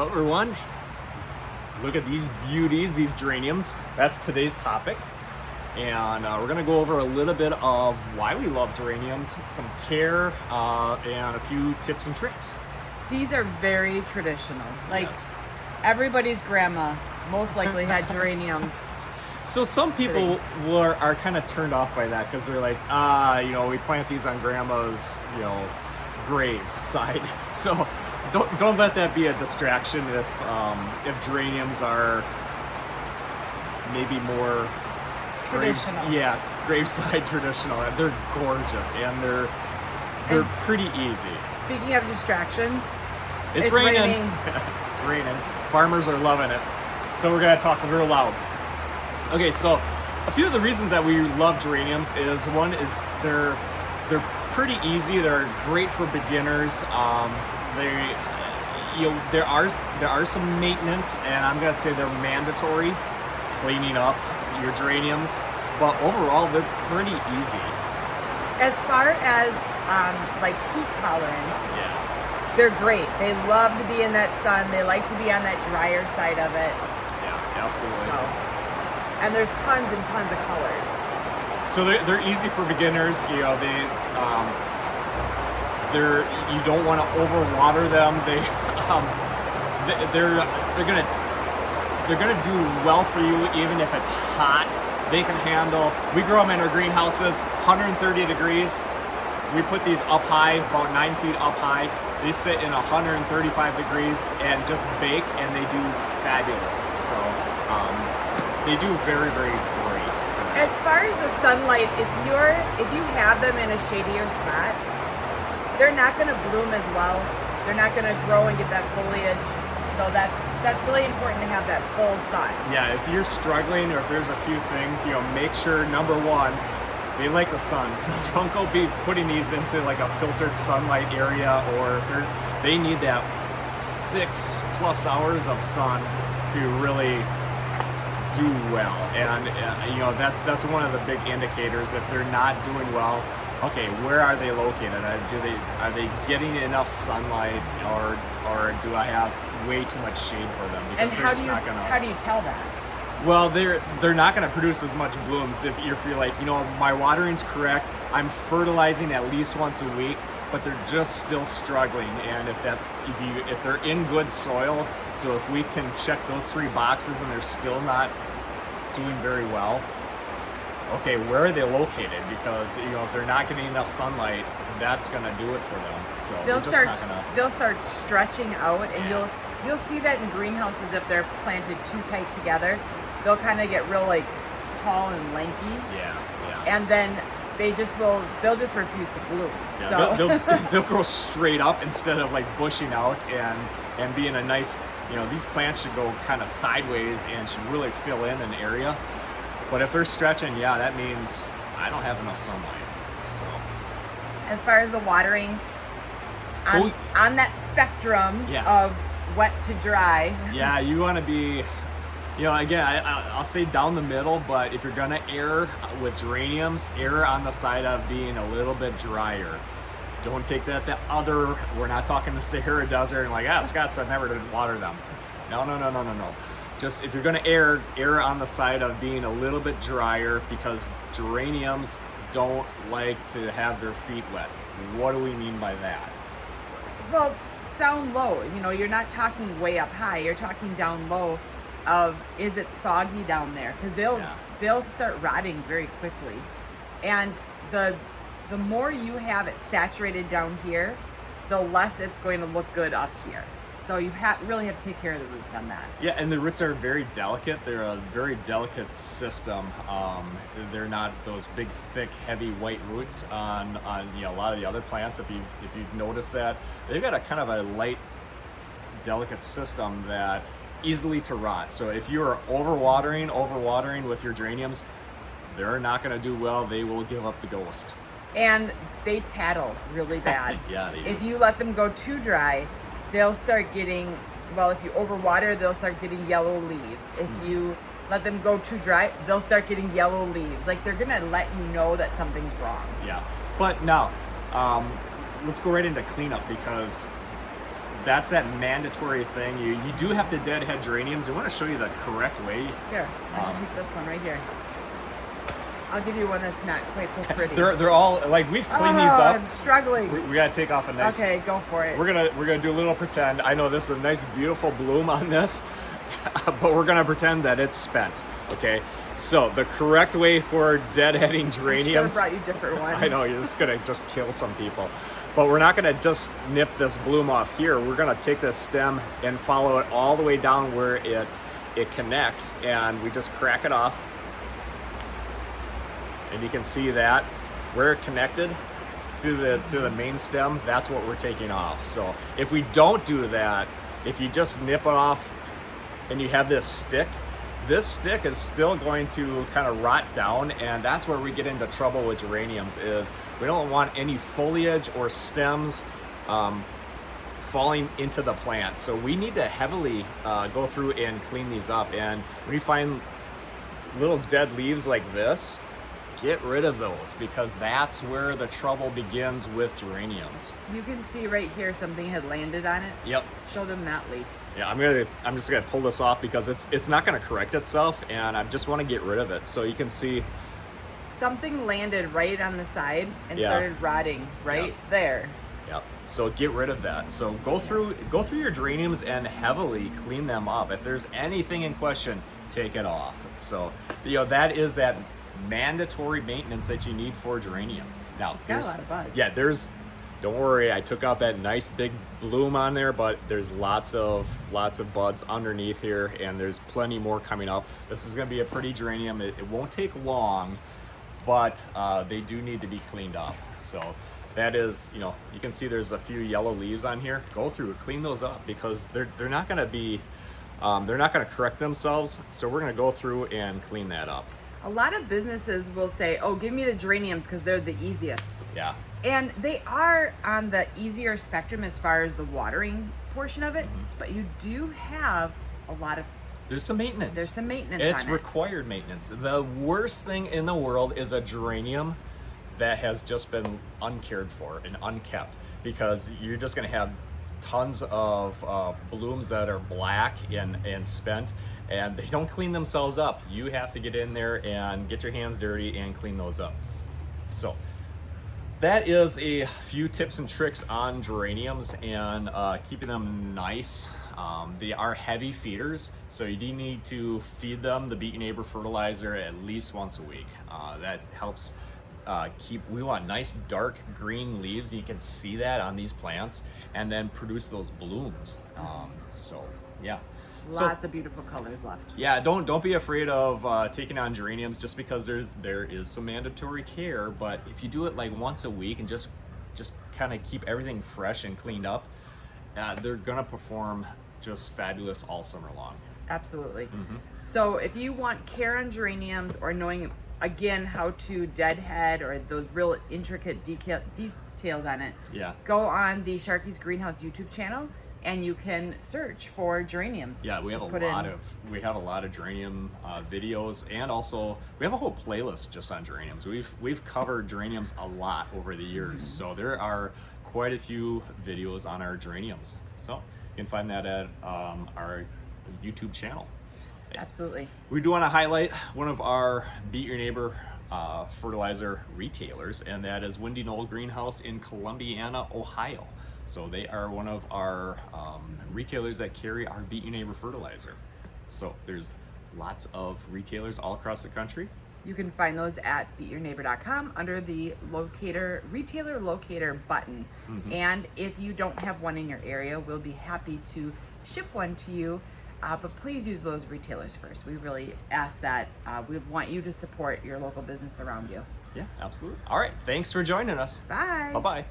Hello everyone, look at these beauties, these geraniums. That's today's topic, and we're going to go over a little bit of why we love geraniums, some care, and a few tips and tricks. These are very traditional. Yes. Everybody's grandma most likely had geraniums. So some people are kind of turned off by that because they're like, we plant these on grandma's, grave side. So don't let that be a distraction if geraniums are maybe more Traditional. graveside traditional. They're gorgeous and they're pretty easy. Speaking of distractions, It's raining. It's raining. Farmers are loving it. So we're gonna talk real loud. Okay, so a few of the reasons that we love geraniums is one is they're pretty easy. They're great for beginners. There are some maintenance, and I'm gonna say they're mandatory, cleaning up your geraniums. But overall, they're pretty easy. as far as heat tolerant, Yeah. they're great. They love to be in that sun. They like to be on that drier side of it. Yeah, absolutely. So, and there's tons and tons of colors. So they're easy for beginners. You don't want to overwater them. They're gonna do well for you even if it's hot. They can handle. We grow them in our greenhouses, 130 degrees. We put these up high, about 9 feet up high. They sit in 135 degrees and just bake, and they do fabulous. So they do very, very great. As far as the sunlight, if you have them in a shadier spot, they're not going to bloom as well. They're not going to grow and get that foliage. So that's really important to have that full sun. Yeah, if you're struggling or if there's a few things, make sure number one, they like the sun. So don't go be putting these into like a filtered sunlight area, or if they need that 6+ hours of sun to really do well. And that's one of the big indicators. If they're not doing well, okay, where are they located? Are they getting enough sunlight, or do I have way too much shade for them? And Because how do you tell that? well, they're not going to produce as much blooms if you're like, my watering's correct. I'm fertilizing at least once a week, but they're just still struggling. And if they're in good soil, so if we can check those 3 boxes and they're still not doing very well, okay, where are they located? Because if they're not getting enough sunlight, that's going to do it for them. So they'll start stretching out, and Yeah. you'll see that in greenhouses if they're planted too tight together. They'll kind of get real tall and lanky, yeah. and then they'll just refuse to bloom. Yeah, So they'll grow straight up instead of bushing out and being a nice, these plants should go kind of sideways and should really fill in an area. But if they're stretching, that means I don't have enough sunlight. So as far as the watering, on that spectrum Yeah. of wet to dry, yeah, you want to be, again, I'll say down the middle, but if you're going to err with geraniums, err on the side of being a little bit drier. Don't take that we're not talking the Sahara Desert and Scott said never to water them. No. Just if you're going to err on the side of being a little bit drier, because geraniums don't like to have their feet wet. What do we mean by that? well, down low. You're not talking way up high. You're talking down low. Is it soggy down there? Because they'll start rotting very quickly, and the more you have it saturated down here, the less it's going to look good up here. So you really have to take care of the roots on that. Yeah, and the roots are very delicate. They're a very delicate system. They're not those big, thick, heavy white roots on a lot of the other plants. If you've noticed that, they've got a kind of a light, delicate system that easily to rot. So if you are overwatering with your geraniums, they're not going to do well. They will give up the ghost. And they tattle really bad. Yeah, they do. If you let them go too dry, they'll start getting, if you overwater, they'll start getting yellow leaves. If you let them go too dry, they'll start getting yellow leaves. They're gonna let you know that something's wrong. Yeah, but now, let's go right into cleanup, because that's that mandatory thing. You do have to deadhead geraniums. I want to show you the correct way. Here, why don't you take this one right here? I'll give you one that's not quite so pretty. They're all like, we've cleaned these up. I'm struggling. We gotta take off a nice. Okay, go for it. We're gonna do a little pretend. I know this is a nice, beautiful bloom on this, but we're gonna pretend that it's spent. Okay. So the correct way for deadheading geraniums. I should have brought you different ones. I know, you're just gonna just kill some people. But we're not gonna just nip this bloom off here. We're gonna take this stem and follow it all the way down where it connects, and we just crack it off. And you can see that where it connected to the main stem, that's what we're taking off. So if we don't do that, if you just nip it off and you have this stick is still going to kind of rot down, and that's where we get into trouble with geraniums. Is we don't want any foliage or stems falling into the plant. So we need to heavily go through and clean these up. And when you find little dead leaves like this, get rid of those, because that's where the trouble begins with geraniums. You can see right here something had landed on it. Yep. Show them that leaf. Yeah, I'm just gonna pull this off because it's not gonna correct itself, and I just want to get rid of it. So you can see something landed right on the side and started rotting right there. Yep. So get rid of that. So go through your geraniums and heavily clean them up. If there's anything in question, take it off. So that is that mandatory maintenance that you need for geraniums. Now it's got a lot of buds. Yeah, don't worry, I took out that nice big bloom on there, but there's lots of buds underneath here, and there's plenty more coming up. This is gonna be a pretty geranium. It won't take long, but they do need to be cleaned up. So that is, you can see there's a few yellow leaves on here. Go through, clean those up, because they're not gonna be, they're not gonna correct themselves. So we're gonna go through and clean that up. A lot of businesses will say, oh, give me the geraniums because they're the easiest. Yeah. And they are on the easier spectrum as far as the watering portion of it, but you do have a lot of... There's some maintenance. There's some maintenance It's on it. required maintenance. The worst thing in the world is a geranium that has just been uncared for and unkept, because you're just gonna have tons of blooms that are black and spent, and they don't clean themselves up. You have to get in there and get your hands dirty and clean those up. So that is a few tips and tricks on geraniums and keeping them nice. They are heavy feeders, so you do need to feed them the Beat Your Neighbor fertilizer at least once a week. That helps we want nice dark green leaves, and you can see that on these plants, and then produce those blooms. So yeah. Lots of beautiful colors left. Yeah, don't be afraid of taking on geraniums just because there is some mandatory care, but if you do it like once a week and just kind of keep everything fresh and cleaned up, they're gonna perform just fabulous all summer long. Absolutely. So if you want care on geraniums, or knowing again how to deadhead, or those real intricate details on it, go on the Sharkeys Greenhouse YouTube channel, and you can search for geraniums. Yeah, we have a lot of geranium videos, and also we have a whole playlist just on geraniums. We've covered geraniums a lot over the years, so there are quite a few videos on our geraniums. So you can find that at our YouTube channel. Absolutely. We do want to highlight one of our Beat Your Neighbor fertilizer retailers, and that is Windy Knoll Greenhouse in Columbiana, Ohio. So they are one of our retailers that carry our Beat Your Neighbor fertilizer. So there's lots of retailers all across the country. You can find those at beatyourneighbor.com under the retailer locator button. And if you don't have one in your area, we'll be happy to ship one to you. But please use those retailers first. We really ask that. We want you to support your local business around you. Yeah, absolutely. All right, thanks for joining us. Bye. Bye-bye.